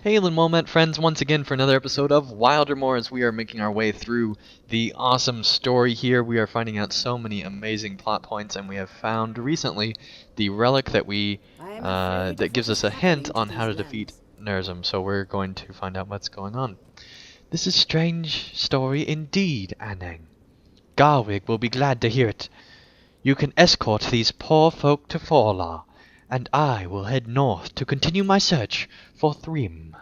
Hail and well-met friends once again for another episode of Wildermore as we are making our way through the awesome story here. We are finding out so many amazing plot points, and we have found recently the relic that that gives us a hint on how to defeat Nerzum, so we're going to find out what's going on. This is a strange story indeed, Anang. Garwig will be glad to hear it. You can escort these poor folk to Forlar, and I will head north to continue my search for Thrym.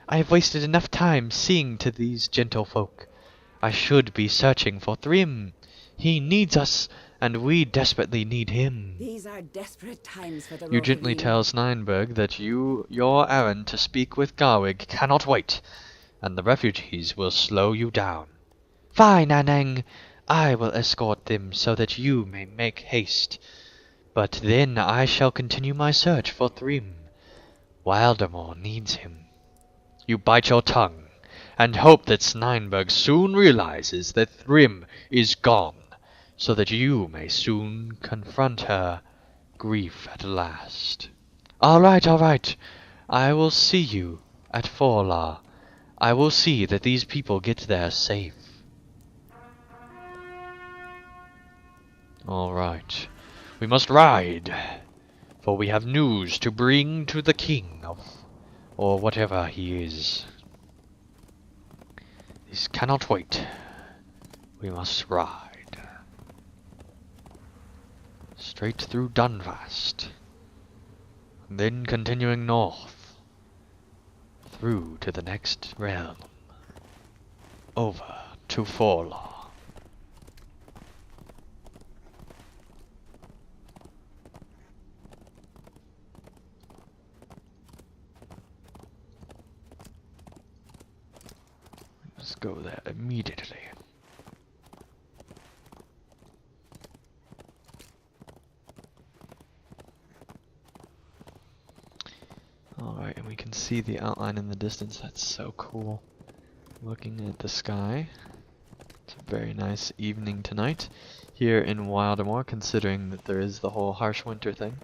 I have wasted enough time seeing to these gentle folk. I should be searching for Thrym. He needs us, and we desperately need him. These are desperate times for the You gently tell Sneinberg that your errand to speak with Garwig cannot wait, and the refugees will slow you down. Fine, Anang. I will escort them so that you may make haste. But then I shall continue my search for Thrym. Wildermore needs him. You bite your tongue, and hope that Sneinberg soon realizes that Thrym is gone, so that you may soon confront her grief at last. All right. I will see you at Forlar. I will see that these people get there safe. All right. We must ride, for we have news to bring to the king or whatever he is. This cannot wait. We must ride. Straight through Dunvast, and then continuing north, through to the next realm, over to Forlar. Let's go there immediately. Alright, and we can see the outline in the distance. That's so cool. Looking at the sky. It's a very nice evening tonight here in Wildermore, considering that there is the whole harsh winter thing.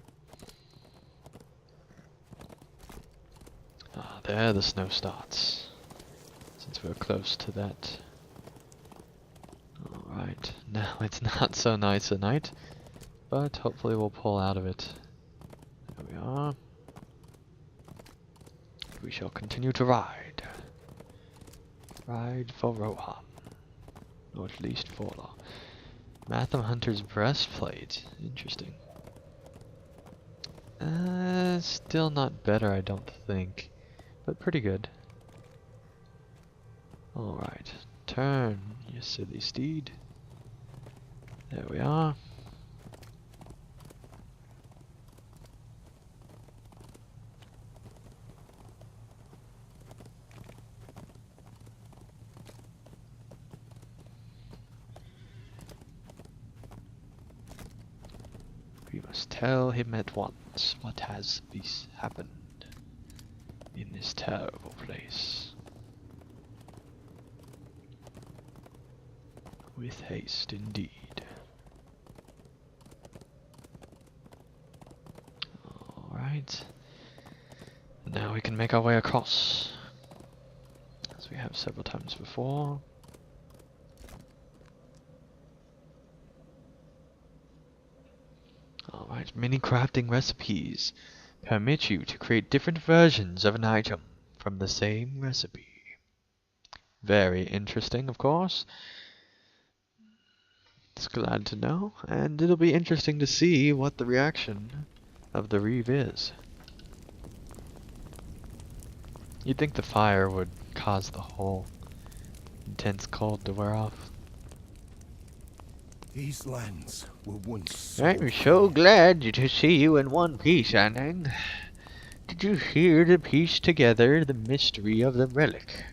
Ah, there the snow starts. Since we're close to that. Alright, now it's not so nice a night, but hopefully we'll pull out of it. There we are. We shall continue to ride. Ride for Rohan. Or at least Forlar. Matham Hunter's breastplate. Interesting. Still not better, I don't think. But pretty good. Alright, turn, you silly steed. There we are. We must tell him at once what has happened in this terrible place. With haste, indeed. Alright. Now we can make our way across, as we have several times before. Alright, many crafting recipes permit you to create different versions of an item from the same recipe. Very interesting, of course. It's glad to know, and it'll be interesting to see what the reaction of the Reeve is. You'd think the fire would cause the whole intense cold to wear off. These lands were once I'm so glad to see you in one piece, Anang. Did you hear to piece together the mystery of the relic?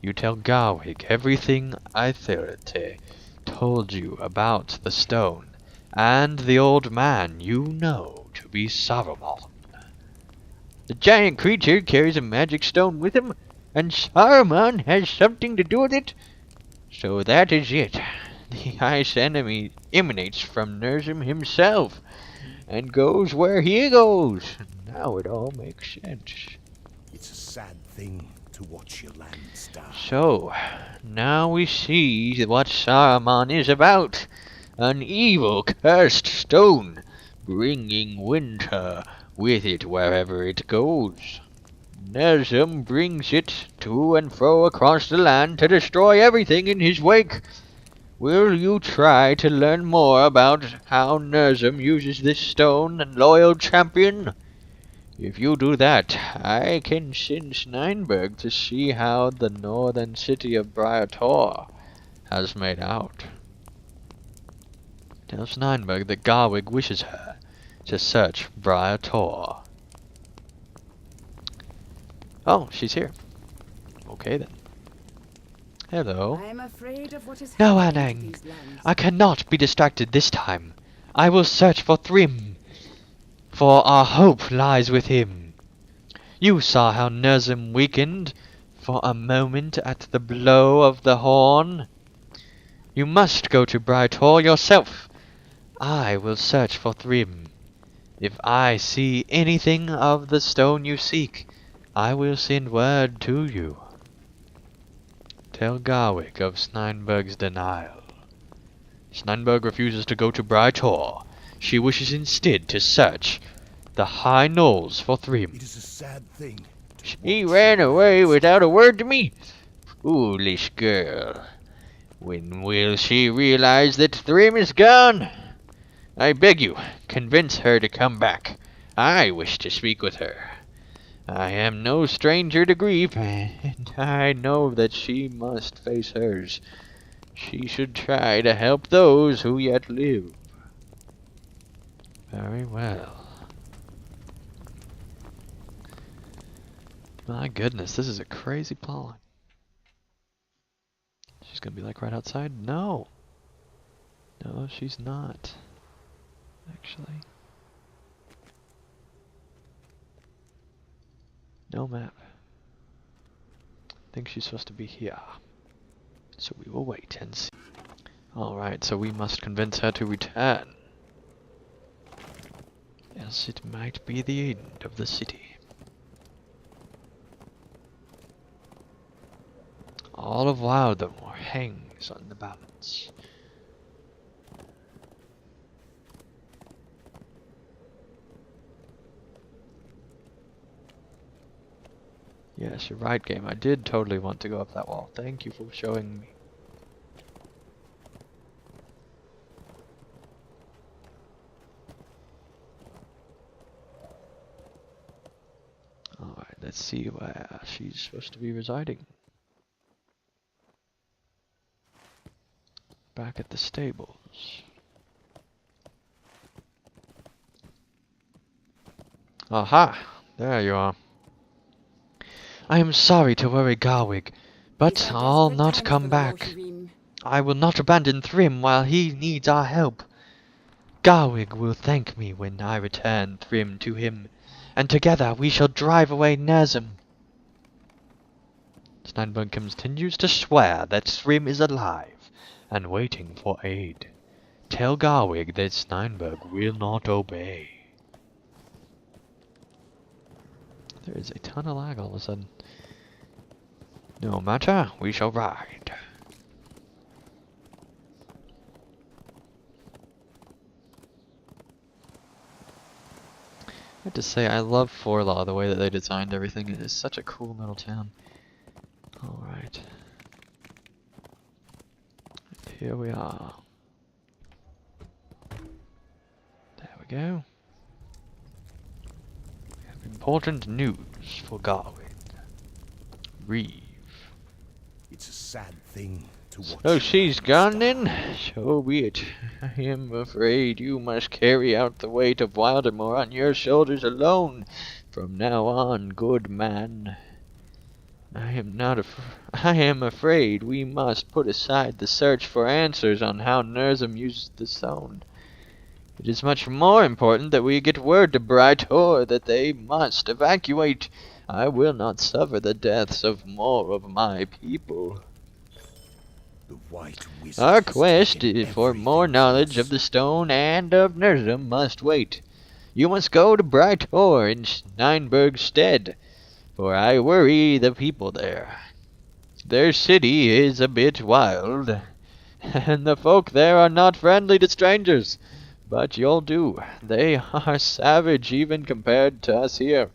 You tell Garwig everything Aetherite told you about the stone, and the old man you know to be Saruman. The giant creature carries a magic stone with him, and Saruman has something to do with it? So that is it. The ice enemy emanates from Nerzum himself, and goes where he goes. Now it all makes sense. It's a sad thing to watch your lands die. So, now we see what Saruman is about. An evil, cursed stone, bringing winter with it wherever it goes. Nezum brings it to and fro across the land to destroy everything in his wake. Will you try to learn more about how Nezum uses this stone, loyal champion? If you do that, I can send Sneinberg to see how the northern city of Briartor has made out. Tell Sneinberg that Garwig wishes her to search Briartor. Oh, she's here. Okay then. Hello. I am afraid of what is No, happening to Anang. these lands. I cannot be distracted this time. I will search for Thrym, for our hope lies with him. You saw how Nezum weakened for a moment at the blow of the horn. You must go to Brightor yourself. I will search for Thrym. If I see anything of the stone you seek, I will send word to you. Tell Garwick of Sneinberg's denial. Sneinberg refuses to go to Brightor. She wishes instead to search the high knolls for Thrym. It is a sad thing. She ran away without a word to me. Foolish girl. When will she realize that Thrym is gone? I beg you, convince her to come back. I wish to speak with her. I am no stranger to grief, and I know that she must face hers. She should try to help those who yet live. Very well. My goodness, this is a crazy plot. She's gonna be like right outside? No. No, she's not. Actually. No map. I think she's supposed to be here. So we will wait and see. Alright, so we must convince her to return. Else it might be the end of the city. All of Wildermore hangs on the balance. Yes, you're right, game. I did totally want to go up that wall. Thank you for showing me. Alright, let's see where she's supposed to be residing. Back at the stables. Aha! There you are. I am sorry to worry Garwig, but These are I'll desperate not times come for the back. Rohirrim. I will not abandon Thrym while he needs our help. Garwig will thank me when I return Thrym to him, and together we shall drive away Nezum. Steinberg continues to swear that Thrym is alive and waiting for aid. Tell Garwig that Steinberg will not obey. There is a ton of lag all of a sudden. No matter, we shall ride. I have to say, I love Forlaw, the way that they designed everything. It is such a cool little town. Alright. Here we are. There we go. We have important news for Garwin. Reeve. It's a sad thing to watch. So your she's lands gone die. then? So be it. I am afraid you must carry out the weight of Wildermore on your shoulders alone. From now on, good man. I am afraid we must put aside the search for answers on how Nerzum uses the stone. It is much more important that we get word to Brightor that they must evacuate. I will not suffer the deaths of more of my people. The White Wizard Our has quest taken for more everything knowledge from of the us. stone and of Nerzum must wait. You must go to Bright Tor in Steinberg's stead, for I worry the people there. Their city is a bit wild, and the folk there are not friendly to strangers. But you'll do. They are savage even compared to us here.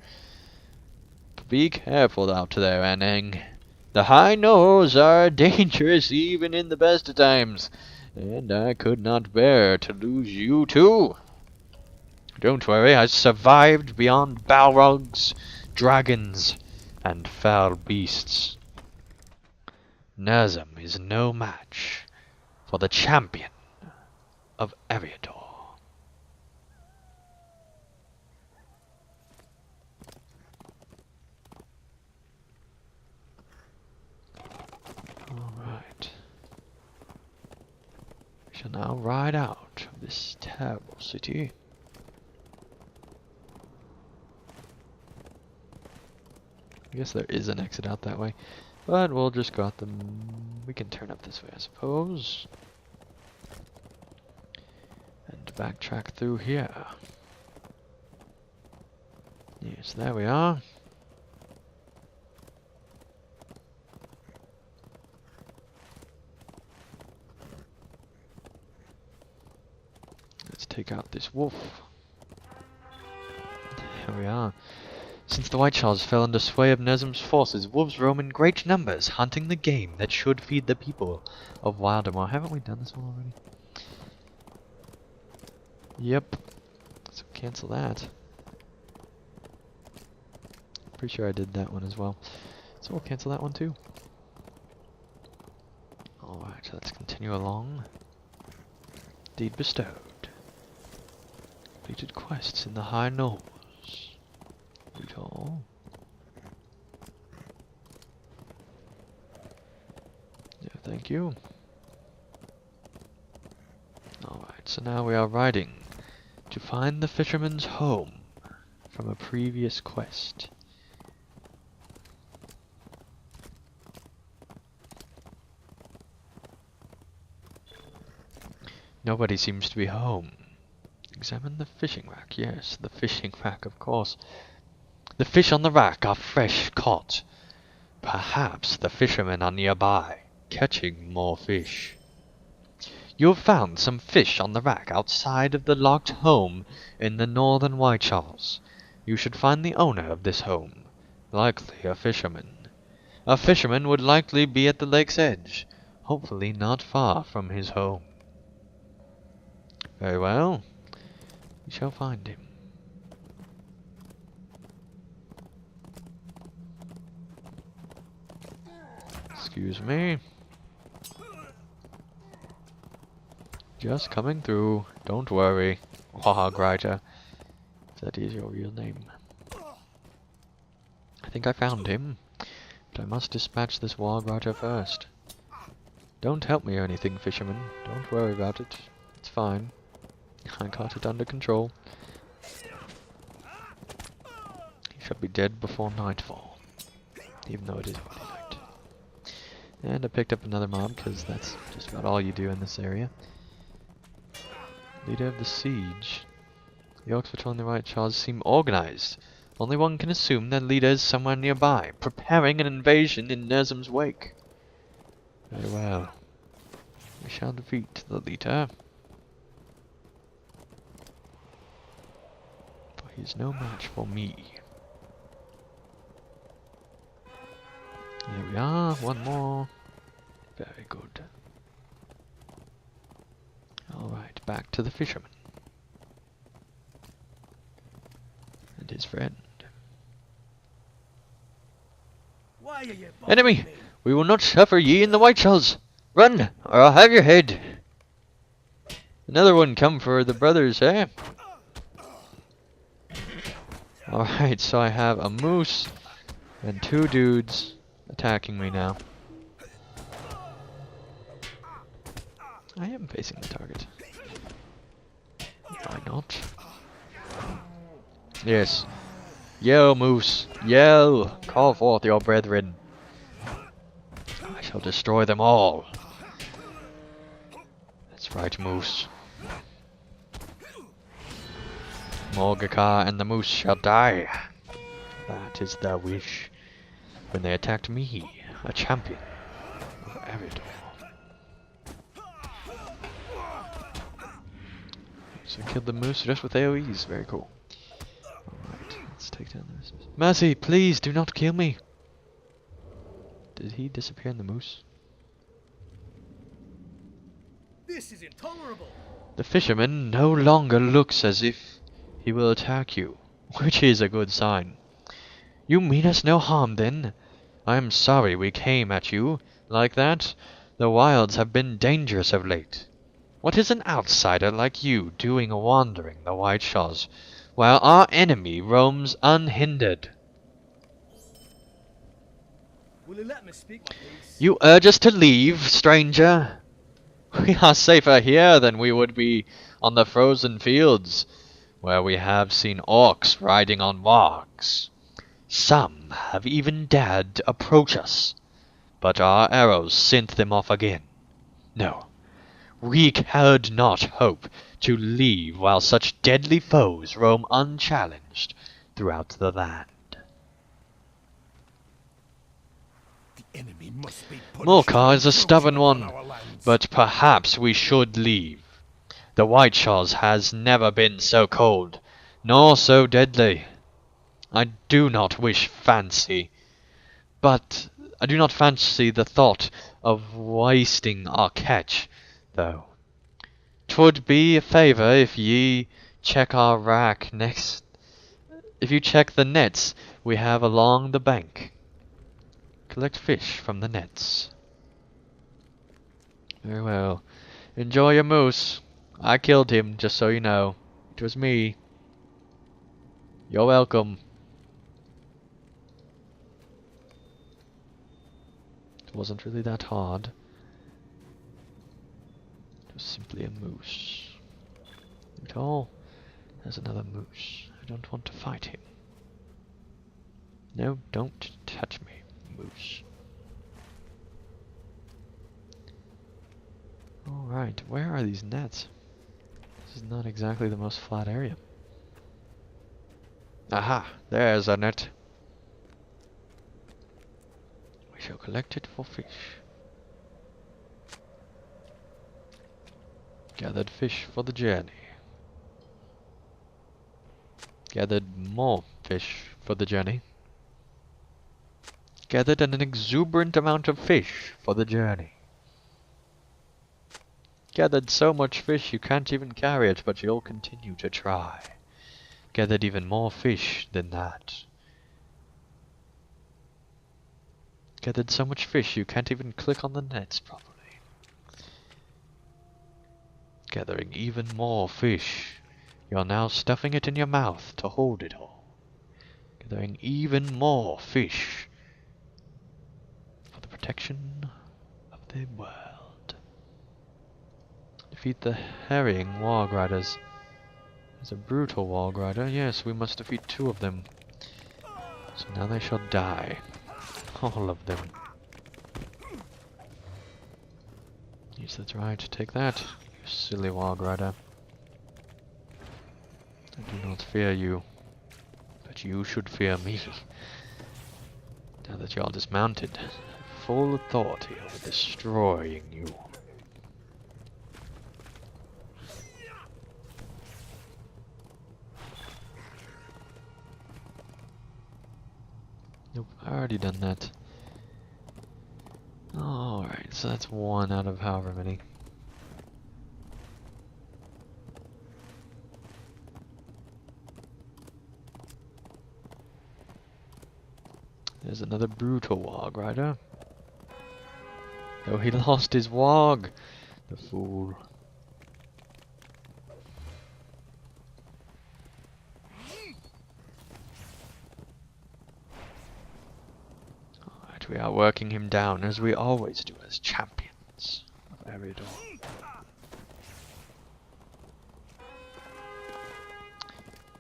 Be careful out there, Anang. The high Knolls are dangerous even in the best of times, and I could not bear to lose you too. Don't worry, I survived beyond Balrogs, dragons, and foul beasts. Nazem is no match for the champion of Aviator. Alright. We shall now ride out of this terrible city. I guess there is an exit out that way, but we'll just go out the... We can turn up this way, I suppose. And backtrack through here. Yes, there we are. Let's take out this wolf. There we are. Since the White Charles fell under sway of Nezem's forces, wolves roam in great numbers, hunting the game that should feed the people of Wildermore. Haven't we done this one already? Yep. So cancel that. Pretty sure I did that one as well. So we'll cancel that one too. Alright, let's continue along. Deed bestowed. Completed quests in the High Knolls. Brutal. Yeah, thank you. Alright, so now we are riding to find the fisherman's home from a previous quest. Nobody seems to be home. Examine the fishing rack. Yes, the fishing rack, of course. The fish on the rack are fresh caught. Perhaps the fishermen are nearby, catching more fish. You have found some fish on the rack outside of the locked home in the northern White Charles. You should find the owner of this home, likely a fisherman. A fisherman would likely be at the lake's edge, hopefully not far from his home. Very well, we shall find him. Excuse me. Just coming through. Don't worry. Wahagrider. That is your real name. I think I found him. But I must dispatch this Wahagrider first. Don't help me or anything, fisherman. Don't worry about it. It's fine. I got it under control. He shall be dead before nightfall. Even though it is already night. And I picked up another mob, because that's just about all you do in this area. Leader of the siege. The orcs patrolling the White Charles seem organized. Only one can assume their leader is somewhere nearby, preparing an invasion in Nezem's wake. Very well. We shall defeat the leader. For he is no match for me. Here we are, one more. Very good. Alright, back to the fisherman. And his friend. Why are you Enemy! bothering me? We will not suffer ye in the White Charles! Run, or I'll have your head! Another one come for the brothers, eh? Alright, so I have a moose and two dudes attacking me now. I am facing the target. Why not? Yes. Yell, moose. Yell. Call forth your brethren. I shall destroy them all. That's right, moose. Morgakar and the moose shall die. That is their wish. When they attacked me, a champion of Eridor. So I killed the moose just with AoEs. Very cool. Alright, let's take down this. Mercy, please do not kill me. Did he disappear in the moose? This is intolerable. The fisherman no longer looks as if he will attack you, which is a good sign. You mean us no harm, then? I am sorry we came at you like that. The wilds have been dangerous of late. What is an outsider like you doing wandering the White Shores, while our enemy roams unhindered? Will you let me speak, my please? You urge us to leave, stranger? We are safer here than we would be on the frozen fields, where we have seen orcs riding on wargs. Some have even dared approach us, but our arrows sent them off again. No, we cared not hope to leave while such deadly foes roam unchallenged throughout the land. The enemy must be punished Morcar for is a encroaching stubborn upon one, our lands. but perhaps we should leave. The White Shores has never been so cold, nor so deadly. I do not fancy the thought of wasting our catch, though. 'Twould be a favour if ye check our rack next. If you check the nets we have along the bank. Collect fish from the nets. Very well. Enjoy your moose. I killed him, just so you know. It was me. You're welcome. It wasn't really that hard. It was simply a moose. Look at all. There's another moose. I don't want to fight him. No, don't touch me, moose. Alright, where are these nets? This is not exactly the most flat area. Aha! There's a net. We shall collect it for fish. Gathered fish for the journey. Gathered more fish for the journey. Gathered an exuberant amount of fish for the journey. Gathered so much fish you can't even carry it, but you'll continue to try. Gathered even more fish than that. Gathered so much fish you can't even click on the nets properly. Gathering even more fish. You're now stuffing it in your mouth to hold it all. Gathering even more fish for the protection of the world. Defeat the harrying warg riders. There's a brutal warg rider. Yes, we must defeat 2 of them. So now they shall die. All of them. Yes, that's right. Take that, you silly warg rider. I do not fear you, but you should fear me. Now that you're dismounted, I have full authority over destroying you. Nope, I already done that. Alright, so that's 1 out of however many. There's another brutal warg rider. Oh, he lost his warg! The fool. Alright, we are working him down as we always do as champions of Eridor.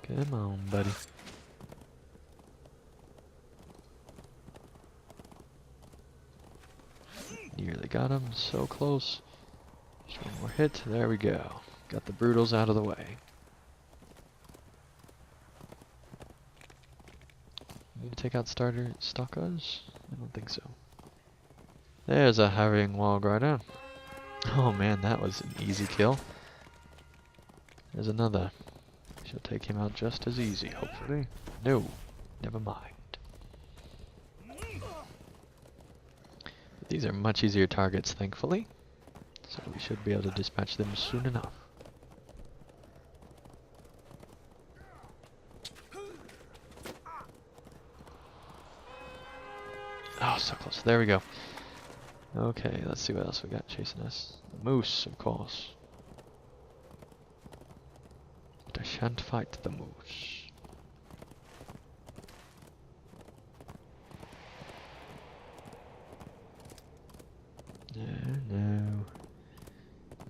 Come on, buddy. Nearly got him, so close. Just 1 more hit, there we go. Got the brutals out of the way. need to take out starter stalkers? I don't think so. There's a harrying wall rider. Oh man, that was an easy kill. There's another. She'll take him out just as easy, hopefully. No, never mind. These are much easier targets, thankfully. So we should be able to dispatch them soon enough. Oh, so close. There we go. Okay, let's see what else we got chasing us. The moose, of course. But I shan't fight the moose. No.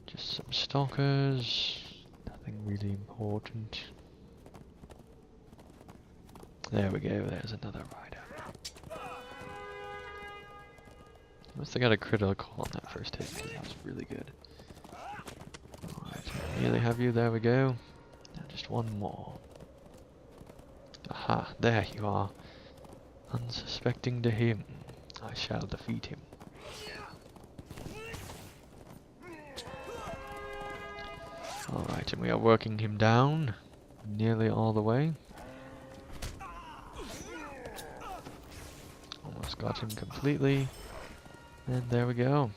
Just some stalkers. Nothing really important. There we go, there's another rider. Must have got a critical on that first hit, because that was really good. Alright, nearly have you, there we go. Now just one more. Aha, there you are. Unsuspecting to him, I shall defeat him. Alright, and we are working him down nearly all the way. Almost got him completely. And there we go.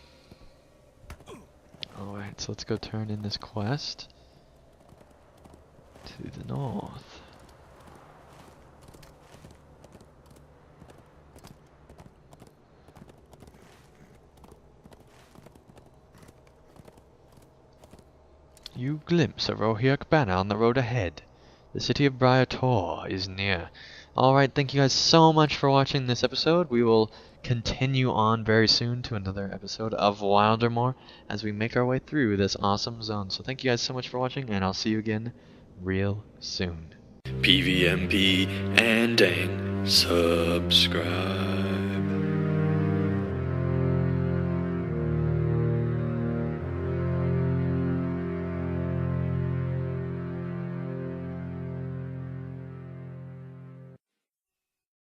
Alright, so let's go turn in this quest to the north. You glimpse a Rohirric banner on the road ahead. The city of Briar Tor is near. Alright, thank you guys so much for watching this episode. We will continue on very soon to another episode of Wildermore as we make our way through this awesome zone. So thank you guys so much for watching, and I'll see you again real soon. PVMP and dang, subscribe.